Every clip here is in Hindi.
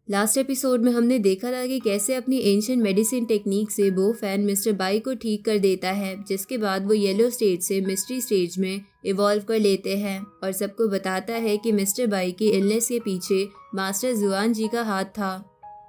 लास्ट एपिसोड में हमने देखा था कि कैसे अपनी एंशिएंट मेडिसिन टेक्निक से बो फैन मिस्टर बाई को ठीक कर देता है, जिसके बाद वो येलो स्टेज से मिस्ट्री स्टेज में इवॉल्व कर लेते हैं और सबको बताता है कि मिस्टर बाई की इलनेस के पीछे मास्टर जुआन जी का हाथ था।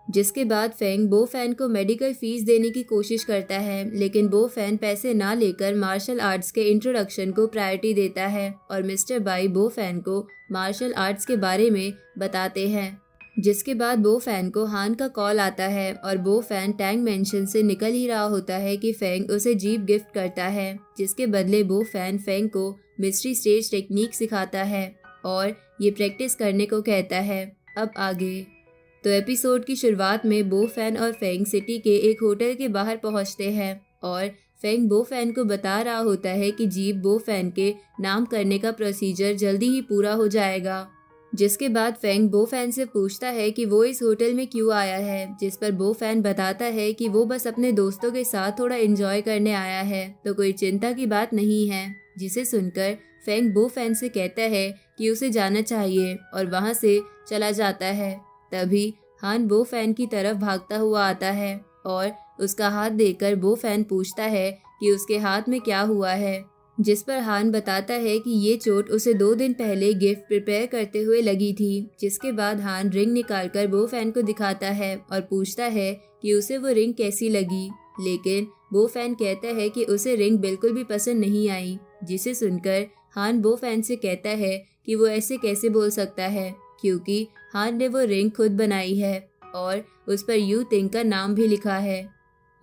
जिसके बाद फेंग बो फैन को मेडिकल फीस देने की कोशिश करता है, लेकिन बो फैन पैसे ना लेकर मार्शल आर्ट्स के इंट्रोडक्शन को प्रायोरिटी देता है और मिस्टर बाई बो फैन को मार्शल आर्ट्स के बारे में बताते हैं। जिसके बाद बो फैन को हान का कॉल आता है और बो फैन टैंग मेंशन से निकल ही रहा होता है कि फेंग उसे जीप गिफ्ट करता है, जिसके बदले बो फैन फेंग को मिस्ट्री स्टेज टेक्निक सिखाता है और ये प्रैक्टिस करने को कहता है। अब आगे तो एपिसोड की शुरुआत में बो फैन और फेंग सिटी के एक होटल के बाहर पहुंचते हैं और फेंग बो फैन को बता रहा होता है कि जीप बो फैन के नाम करने का प्रोसीजर जल्दी ही पूरा हो जाएगा। जिसके बाद फेंग बो फैन से पूछता है कि वो इस होटल में क्यों आया है, जिस पर बो फैन बताता है कि वो बस अपने दोस्तों के साथ थोड़ा एंजॉय करने आया है, तो कोई चिंता की बात नहीं है। जिसे सुनकर फेंग बो फैन से कहता है कि उसे जाना चाहिए और वहां से चला जाता है। तभी हान बो फैन की तरफ भागता हुआ आता है और उसका हाथ देखकर बो फैन पूछता है कि उसके हाथ में क्या हुआ है, जिस पर हान बताता है कि ये चोट उसे 2 दिन पहले गिफ्ट प्रिपेयर करते हुए लगी थी। जिसके बाद हान रिंग निकालकर बो फैन को दिखाता है और पूछता है कि उसे वो रिंग कैसी लगी, लेकिन बो फैन कहता है कि उसे रिंग बिल्कुल भी पसंद नहीं आई। जिसे सुनकर हान बो फैन से कहता है कि वो ऐसे कैसे बोल सकता है, क्योंकि हान ने वो रिंग खुद बनाई है और उस पर यू तिंग का नाम भी लिखा है।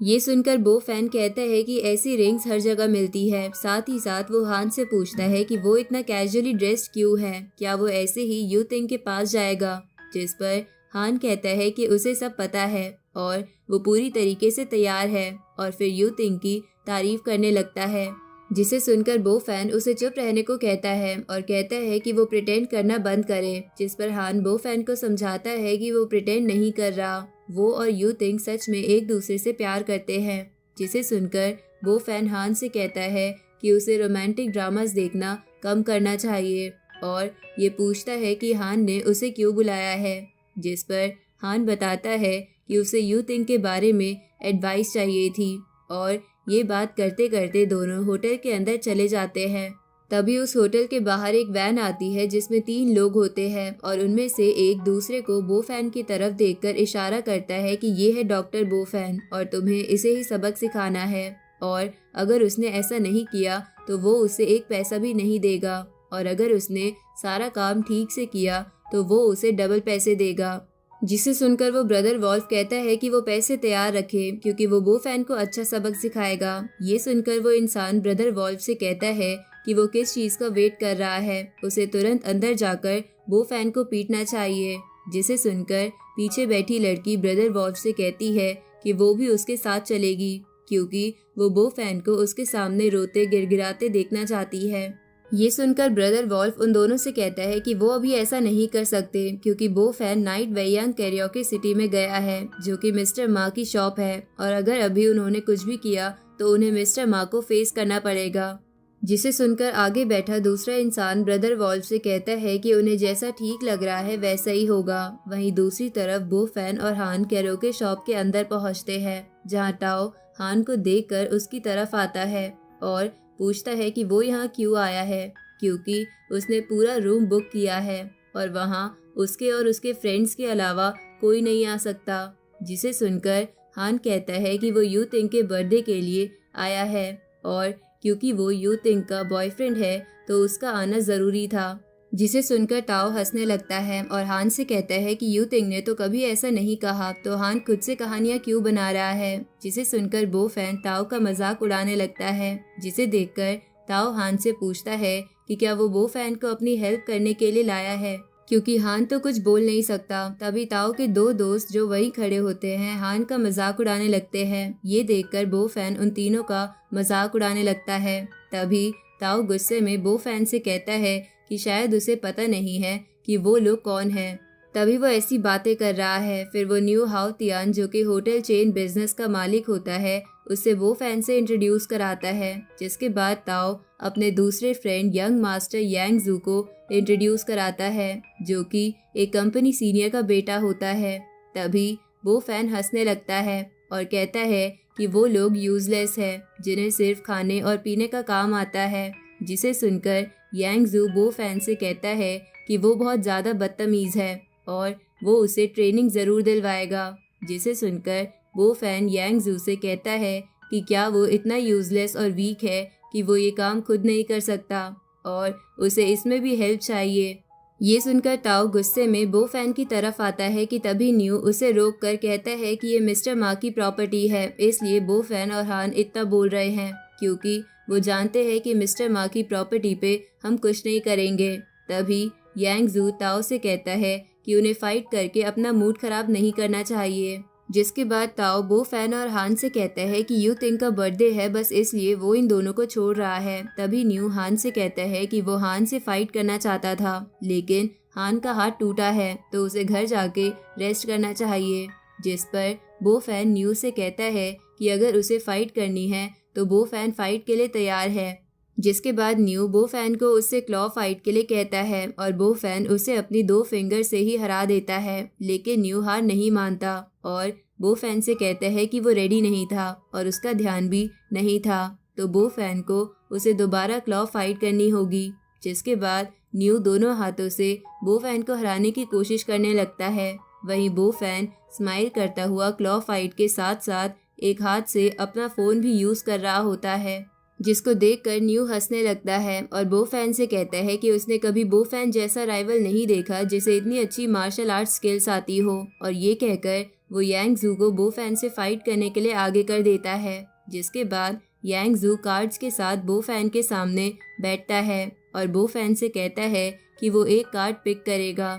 ये सुनकर बो फैन कहता है कि ऐसी रिंग्स हर जगह मिलती है। साथ ही साथ वो हान से पूछता है कि वो इतना कैजुअली ड्रेस्ड क्यों है, क्या वो ऐसे ही यू तिंग के पास जाएगा। जिस पर हान कहता है कि उसे सब पता है और वो पूरी तरीके से तैयार है और फिर यू तिंग की तारीफ करने लगता है। जिसे सुनकर बो फैन उसे चुप रहने को कहता है और कहता है कि वो प्रिटेंड करना बंद करे। जिस पर हान बो फैन को समझाता है कि वो प्रिटेंड नहीं कर रहा, वो और यू तिंग सच में एक दूसरे से प्यार करते हैं। जिसे सुनकर बो फैन हान से कहता है कि उसे रोमांटिक ड्रामास देखना कम करना चाहिए और ये पूछता है कि हान ने उसे क्यों बुलाया है। जिस पर हान बताता है कि उसे यू तिंग के बारे में एडवाइस चाहिए थी और ये बात करते करते दोनों होटल के अंदर चले जाते हैं। तभी उस होटल के बाहर एक वैन आती है जिसमें 3 लोग होते हैं और उनमें से एक दूसरे को बो फैन की तरफ देखकर इशारा करता है कि ये है डॉक्टर बो फैन और तुम्हें इसे ही सबक सिखाना है, और अगर उसने ऐसा नहीं किया तो वो उसे 1 पैसा भी नहीं देगा, और अगर उसने सारा काम ठीक से किया तो वो उसे डबल पैसे देगा। जिसे सुनकर वो ब्रदर वॉल्फ कहता है कि वो पैसे तैयार रखे क्योंकि वो बो फैन को अच्छा सबक सिखाएगा। ये सुनकर वो इंसान ब्रदर वॉल्फ से कहता है कि वो किस चीज़ का वेट कर रहा है, उसे तुरंत अंदर जाकर बो फैन को पीटना चाहिए। जिसे सुनकर पीछे बैठी लड़की ब्रदर वॉल्फ से कहती है कि वो भी उसके साथ चलेगी क्योंकि वो बो फैन को उसके सामने रोते गिड़गिड़ाते देखना चाहती है। ये सुनकर ब्रदर वॉल्फ उन दोनों से कहता है कि वो अभी ऐसा नहीं कर सकते क्योंकि बो fan night Wayang karaoke city में गया है, जो कि मिस्टर मा की शॉप है, और अगर अभी उन्होंने कुछ भी किया तो उन्हें मिस्टर मा को फेस करना पड़ेगा। जिसे सुनकर आगे बैठा दूसरा इंसान ब्रदर वॉल्फ से कहता है कि उन्हें जैसा ठीक लग रहा है वैसा ही होगा। वहीं दूसरी तरफ बो फैन और हान कैरोके शॉप के अंदर पहुंचते हैं, जहां टाओ हान को देखकर उसकी तरफ आता है और पूछता है कि वो यहाँ क्यों आया है, क्योंकि उसने पूरा रूम बुक किया है और वहाँ उसके और उसके फ्रेंड्स के अलावा कोई नहीं आ सकता। जिसे सुनकर हान कहता है कि वो यू तिंग के बर्थडे के लिए आया है और क्योंकि वो यू तिंग का बॉयफ्रेंड है तो उसका आना ज़रूरी था। जिसे सुनकर ताओ हंसने लगता है और हान से कहता है कि यू तिंग ने तो कभी ऐसा नहीं कहा, तो हान खुद से कहानियां क्यों बना रहा है। जिसे सुनकर बो फैन ताओ का मजाक उड़ाने लगता है। जिसे देखकर ताओ हान से पूछता है कि क्या वो बो फैन को अपनी हेल्प करने के लिए लाया है, क्योंकि हान तो कुछ बोल नहीं सकता। तभी ताओ के 2 दोस्त जो वहीं खड़े होते हैं हान का मजाक उड़ाने लगते हैं। ये देखकर बो फैन उन तीनों का मजाक उड़ाने लगता है। तभी ताओ गुस्से में बो फैन से कहता है कि शायद उसे पता नहीं है कि वो लोग कौन हैं, तभी वो ऐसी बातें कर रहा है। फिर वो न्यू हाउ तियान, जो कि होटल चेन बिजनेस का मालिक होता है, उससे वो फैन से इंट्रोड्यूस कराता है। जिसके बाद ताओ अपने दूसरे फ्रेंड यंग मास्टर यांग जू को इंट्रोड्यूस कराता है, जो कि एक कंपनी सीनियर का बेटा होता है। तभी वो फैन हंसने लगता है और कहता है कि वो लोग यूजलेस है जिन्हें सिर्फ खाने और पीने का काम आता है। जिसे सुनकर यांग जू बो फैन से कहता है कि वो बहुत ज़्यादा बदतमीज़ है और वो उसे ट्रेनिंग ज़रूर दिलवाएगा। जिसे सुनकर बो फैन यांग जू से कहता है कि क्या वो इतना यूजलेस और वीक है कि वो ये काम खुद नहीं कर सकता और उसे इसमें भी हेल्प चाहिए। ये सुनकर ताओ गुस्से में बो फैन की तरफ आता है कि तभी न्यू उसे रोक कर कहता है कि ये मिस्टर मा की प्रॉपर्टी है, इसलिए बो फैन और हान इतना बोल रहे हैं क्योंकि वो जानते हैं कि मिस्टर मा की प्रॉपर्टी पे हम कुछ नहीं करेंगे। तभी यांग जू ताओ से कहता है कि उन्हें फाइट करके अपना मूड खराब नहीं करना चाहिए। जिसके बाद ताओ बो फैन और हान से कहता है कि यू तिंग का बर्थडे है, बस इसलिए वो इन दोनों को छोड़ रहा है। तभी न्यू हान से कहता है कि वो हान से फाइट करना चाहता था लेकिन हान का हाथ टूटा है तो उसे घर जाके रेस्ट करना चाहिए। जिस पर बो फैन न्यू से कहता है कि अगर उसे फाइट करनी है तो बो फैन फाइट के लिए तैयार है। जिसके बाद न्यू बो फैन को उससे क्लॉ फाइट के लिए कहता है और बो फैन उसे अपनी 2 फिंगर से ही हरा देता है लेकिन न्यू हार नहीं मानता और बो फैन से कहता है कि वो रेडी नहीं था और उसका ध्यान भी नहीं था तो बो फैन को उसे दोबारा क्लॉ फाइट करनी होगी। जिसके बाद न्यू दोनों हाथों से बो फैन को हराने की कोशिश करने लगता है। वहीं बो फैन स्माइल करता हुआ क्लॉ फाइट के साथ साथ एक हाथ से अपना फ़ोन भी यूज़ कर रहा होता है, जिसको देखकर न्यू हंसने लगता है और बो फैन से कहता है कि उसने कभी बो फैन जैसा राइवल नहीं देखा जिसे इतनी अच्छी मार्शल आर्ट स्किल्स आती हो। और ये कहकर वो यांग जू को बो फैन से फाइट करने के लिए आगे कर देता है। जिसके बाद यांग जू कार्ड्स के साथ बो फैन के सामने बैठता है और बो फैन से कहता है कि वो एक कार्ड पिक करेगा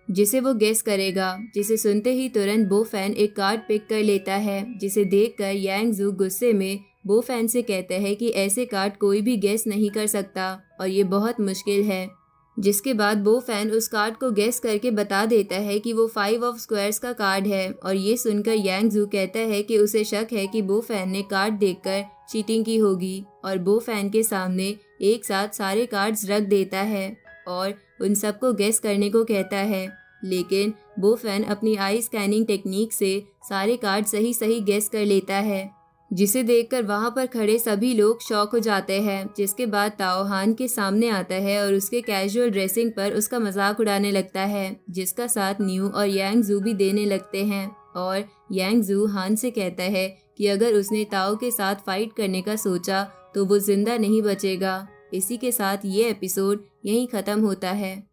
जिसे वो गेस करेगा। जिसे सुनते ही तुरंत बो फैन एक कार्ड पिक कर लेता है, जिसे देखकर यांग जू गुस्से में बो फैन से कहता है कि ऐसे कार्ड कोई भी गेस नहीं कर सकता और ये बहुत मुश्किल है। जिसके बाद बो फैन उस कार्ड को गेस करके बता देता है कि वो 5 ऑफ स्क्वायर्स का कार्ड है और ये सुनकर यांग जू कहता है कि उसे शक है कि बो फैन ने कार्ड देखकर चीटिंग की होगी और बो फैन के सामने एक साथ सारे कार्ड्स रख देता है और उन सबको गेस करने को कहता है। लेकिन बो फैन अपनी आई स्कैनिंग टेक्निक से सारे कार्ड सही सही गेस कर लेता है, जिसे देखकर वहां पर खड़े सभी लोग शॉक हो जाते हैं। जिसके बाद ताओ हान के सामने आता है और उसके कैजुअल ड्रेसिंग पर उसका मजाक उड़ाने लगता है, जिसका साथ न्यू और यांग जू भी देने लगते हैं। और यांग जू हान से कहता है कि अगर उसने ताओ के साथ फाइट करने का सोचा तो वो जिंदा नहीं बचेगा। इसी के साथ ये एपिसोड यहीं ख़त्म होता है।